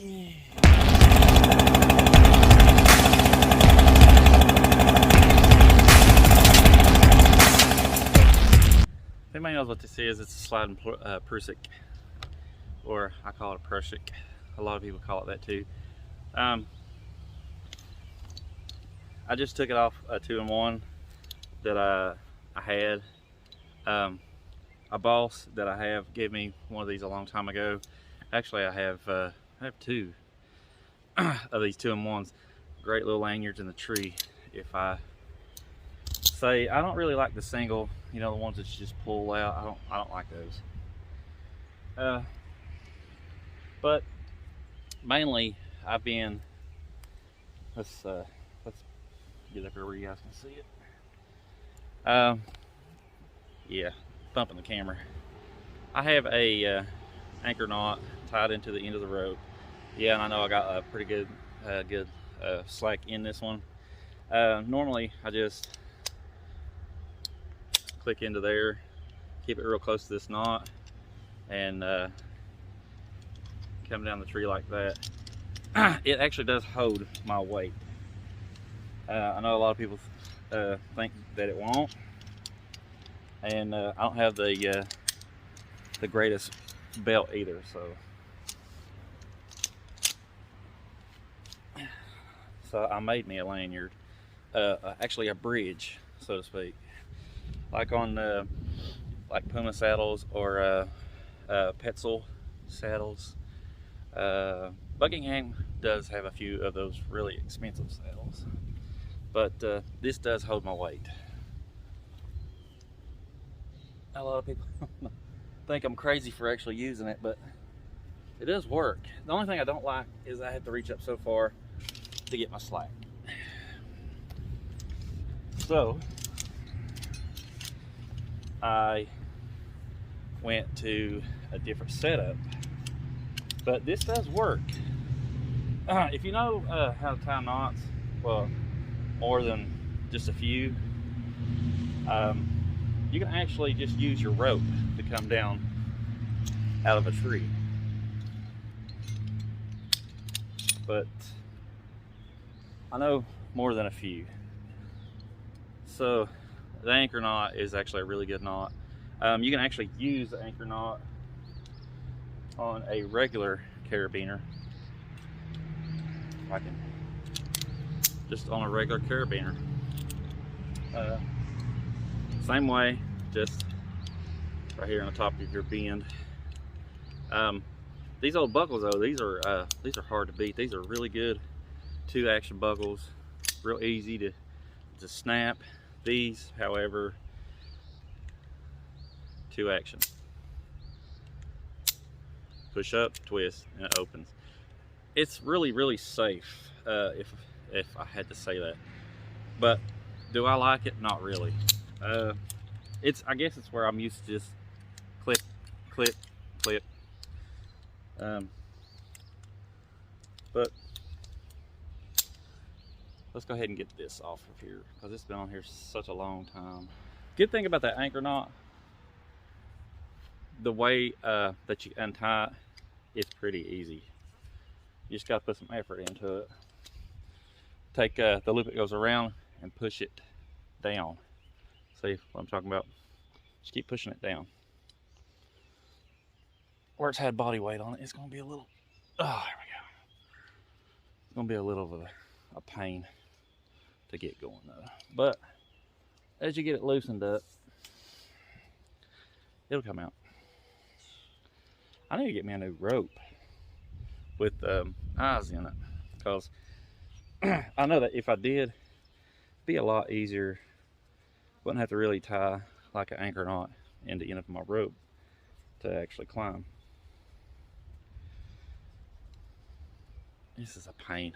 Yeah. If anybody knows what this is, it's a sliding prusik, or I call it a prusik. A lot of people call it that too. I just took it off a 2-in-1 that I had. A boss that I have gave me one of these a long time ago. Actually, I have two of these 2-in-1s. Great little lanyards in the tree. If I say, I don't really like the single, you know, the ones that you just pull out. I don't like those. But mainly, I've been. Let's get up here where you guys can see it. Yeah, bumping the camera. I have a anchor knot tied into the end of the rope. Yeah, and I know I got a pretty good slack in this one. Normally, I just click into there, keep it real close to this knot, and come down the tree like that. It actually does hold my weight. I know a lot of people think that it won't, and I don't have the greatest belt either, so I made me a lanyard, actually a bridge, so to speak, like on like Puma saddles or Petzl saddles. Buckingham does have a few of those really expensive saddles, but this does hold my weight. A lot of people think I'm crazy for actually using it, but it does work. The only thing I don't like is I have to reach up so far to get my slack. So I went to a different setup, but this does work. If you know how to tie knots, well, more than just a few, you can actually just use your rope to come down out of a tree. But I know more than a few. So the anchor knot is actually a really good knot. You can actually use the anchor knot on a regular carabiner. I can just on a regular carabiner. Same way, just right here on the top of your bend. These old buckles though, these are hard to beat. These are really good 2-action buckles, real easy to snap. These, however, 2-action. Push up, twist, and it opens. It's really safe, if I had to say that. But do I like it? Not really. I guess it's where I'm used to just clip, clip, clip. But let's go ahead and get this off of here because it's been on here such a long time. Good thing about that anchor knot, the way that you untie it is pretty easy. You just got to put some effort into it. Take the loop that goes around and push it down. See what I'm talking about? Just keep pushing it down. Where it's had body weight on it, it's going to be a little, oh, there we go. It's going to be a little of a pain to get going though. But as you get it loosened up, it'll come out. I need to get me a new rope with eyes in it, because I know that if I did, it'd be a lot easier. Wouldn't have to really tie like an anchor knot into the end of my rope to actually climb. This is a pain,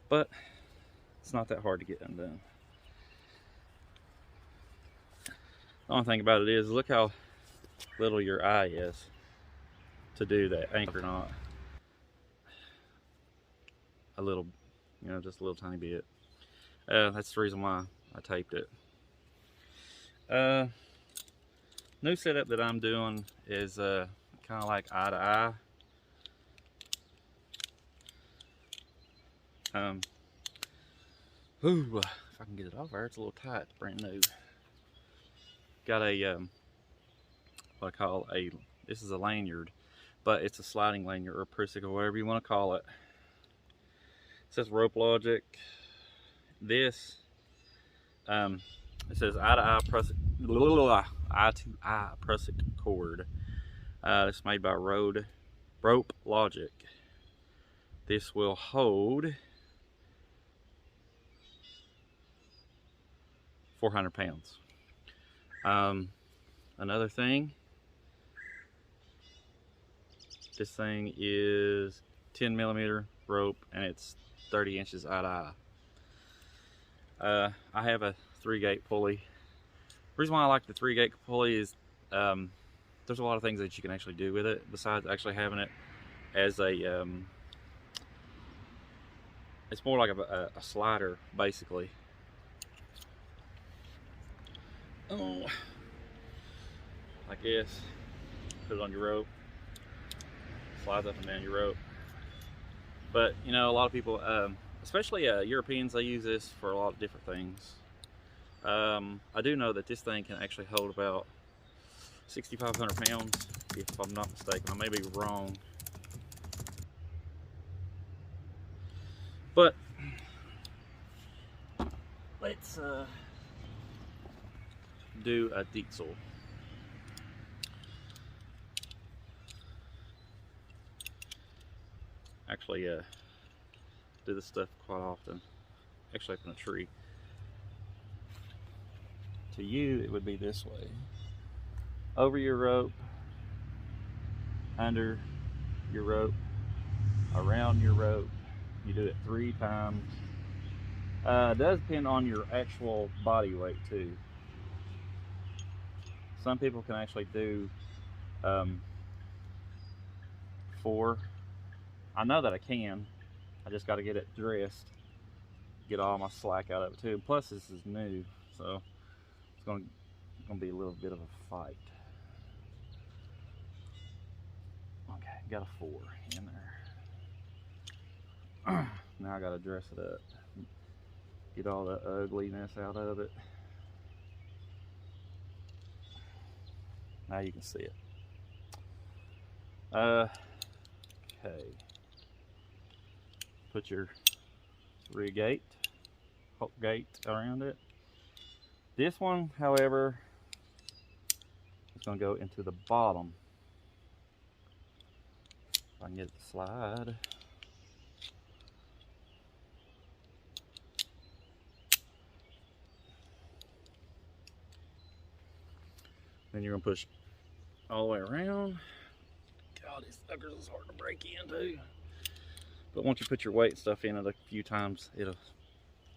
but it's not that hard to get undone. The only thing about it is, look how little your eye is to do that anchor knot. A little, you know, just a little tiny bit. That's the reason why I taped it. New setup that I'm doing is kind of like eye to eye. Ooh, if I can get it off there, it's a little tight. It's brand new. Got a what I call a, this is a lanyard, but it's a sliding lanyard or a Prusik or whatever you want to call it. It says Rope Logic. This it says eye-to-eye Prusik, eye-to-eye Prusik cord. It's made by Rope Logic. This will hold 400 pounds. Another thing, this thing is 10 millimeter rope and it's 30 inches eye to eye. I have a 3-gate pulley. The reason why I like the 3-gate pulley is there's a lot of things that you can actually do with it besides actually having it as a it's more like a slider basically. Oh, like this, put it on your rope, slides up and down your rope. But you know, a lot of people, especially Europeans, they use this for a lot of different things. I do know that this thing can actually hold about 6,500 pounds, if I'm not mistaken. I may be wrong. But let's do a Diesel. Actually, do this stuff quite often. Actually, up in a tree. To you, it would be this way: over your rope, under your rope, around your rope. You do it 3 times. It does depend on your actual body weight too. Some people can actually do 4. I know that I can. I just got to get it dressed, get all my slack out of it too. Plus, this is new, so it's gonna be a little bit of a fight. Okay, got a 4 in there. Now I got to dress it up, get all the ugliness out of it. Now you can see it. Okay. Put your 3-gate, hook gate around it. This one, however, is going to go into the bottom. If I can get it to slide. Then you're going to push all the way around. God, these suckers is hard to break into. But once you put your weight stuff in it a few times, it'll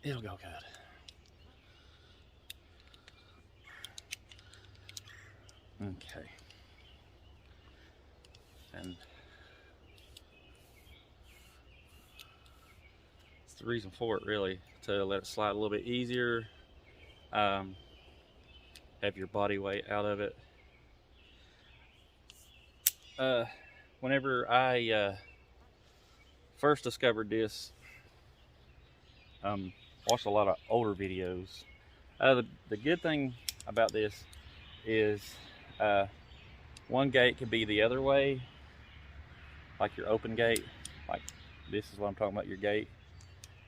go good. Okay. And it's the reason for it, really, to let it slide a little bit easier. Have your body weight out of it. Whenever I first discovered this, watched a lot of older videos. The good thing about this is one gate can be the other way, like your open gate, like this is what I'm talking about, your gate,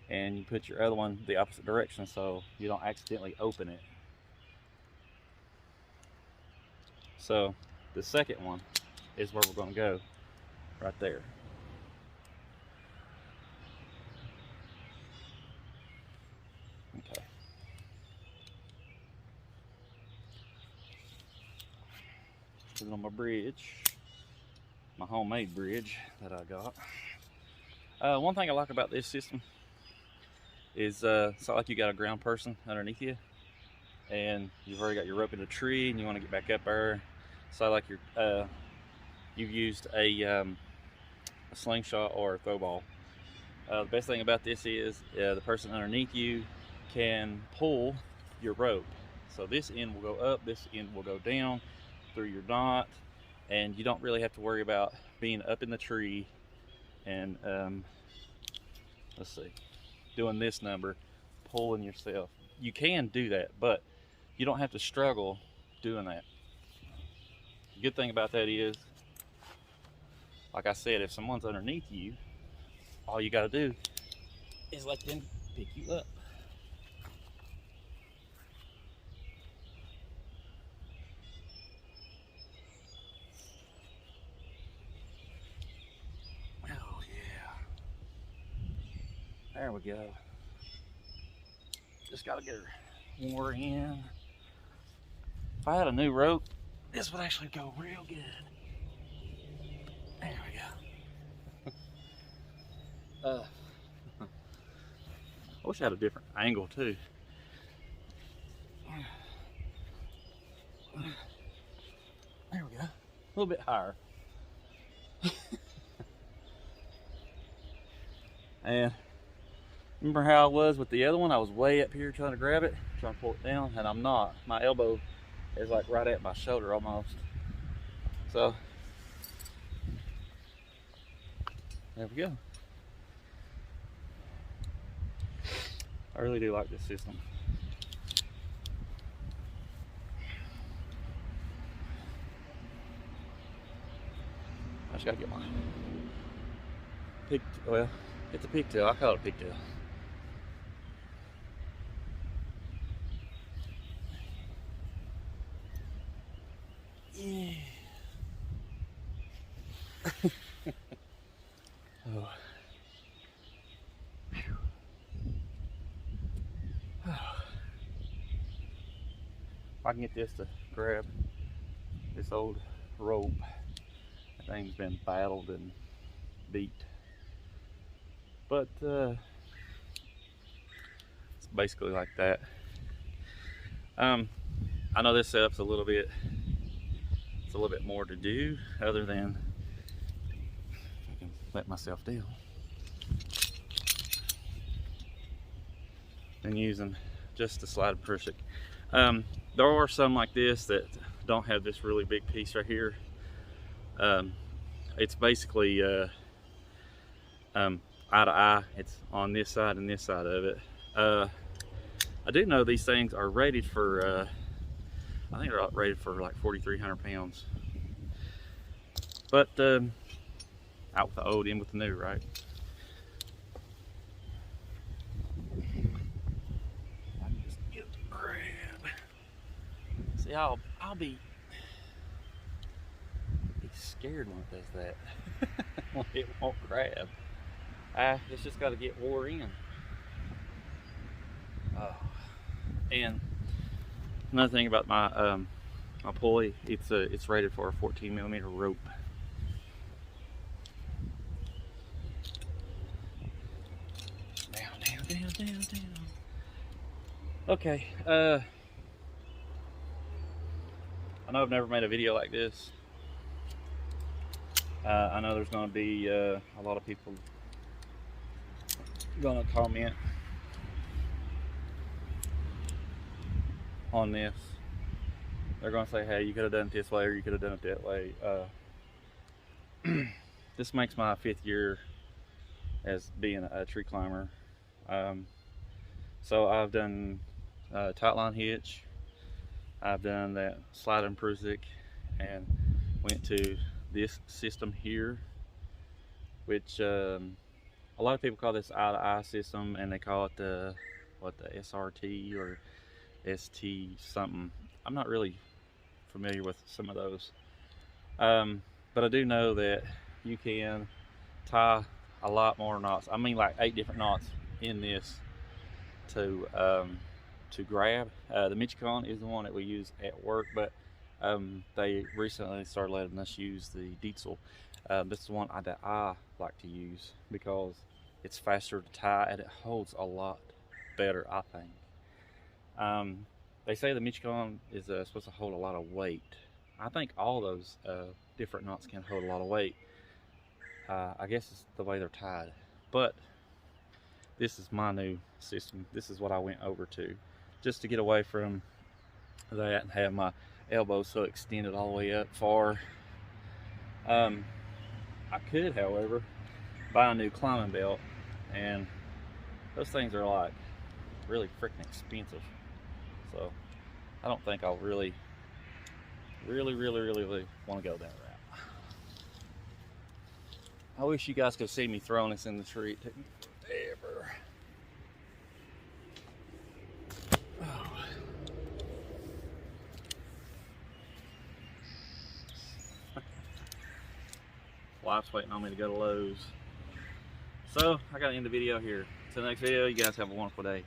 and you put your other one the opposite direction so you don't accidentally open it. So the second one is where we're going to go, right there. Okay. Put it on my bridge, my homemade bridge that I got. One thing I like about this system is it's not like you got a ground person underneath you and you've already got your rope in a tree and you want to get back up there. So like you've used a slingshot or a throw ball. The best thing about this is the person underneath you can pull your rope. So this end will go up, this end will go down through your knot, and you don't really have to worry about being up in the tree. And let's see, doing this number, pulling yourself. You can do that, but you don't have to struggle doing that. The good thing about that is, like I said, if someone's underneath you, all you got to do is let them pick you up. Oh yeah. There we go. Just got to get her more in. If I had a new rope, this would actually go real good. There we go. I wish I had a different angle too. There we go. A little bit higher. And remember how I was with the other one? I was way up here trying to grab it, trying to pull it down, and I'm not. My elbow is like right at my shoulder almost. So there we go. I really do like this system. I just gotta get my well, it's a pigtail. I call it a pigtail. Yeah. Oh. If I can get this to grab this old rope, that thing's been battled and beat. But it's basically like that. I know this setup's a little bit more to do, other than if I can let myself down, and using just the slide pressure. There are some like this that don't have this really big piece right here. It's basically eye to eye. It's on this side and this side of it. I do know these things are rated for I think they're rated for like 4,300 pounds. But out with the old, in with the new, right? I can just get the grab. See, I'll be scared when it does that. When it won't grab. It's just got to get wore in. And another thing about my my pulley, it's rated for a 14mm rope. Down. Okay. I know I've never made a video like this. I know there's going to be a lot of people going to comment on this. They're going to say, hey, you could have done it this way, or you could have done it that way. This makes my 5th year as being a tree climber. So I've done tightline hitch, I've done that slide and Prusik, and went to this system here, which a lot of people call this eye-to-eye system, and they call it the SRT or ST something. I'm not really familiar with some of those, but I do know that you can tie a lot more knots. I mean, like 8 different knots in this to grab. The Michicon is the one that we use at work, but they recently started letting us use the Dietzel. This is the one that I like to use because it's faster to tie and it holds a lot better, I think. They say the Michicon is supposed to hold a lot of weight. I think all those different knots can hold a lot of weight. I guess it's the way they're tied. But this is my new system. This is what I went over to, just to get away from that and have my elbow so extended all the way up far. I could, however, buy a new climbing belt and those things are like really freaking expensive. So I don't think I'll really want to go that route. I wish you guys could see me throwing this in the tree. It took me forever. Oh. Wife's waiting on me to go to Lowe's. So I gotta end the video here. Till the next video, you guys have a wonderful day.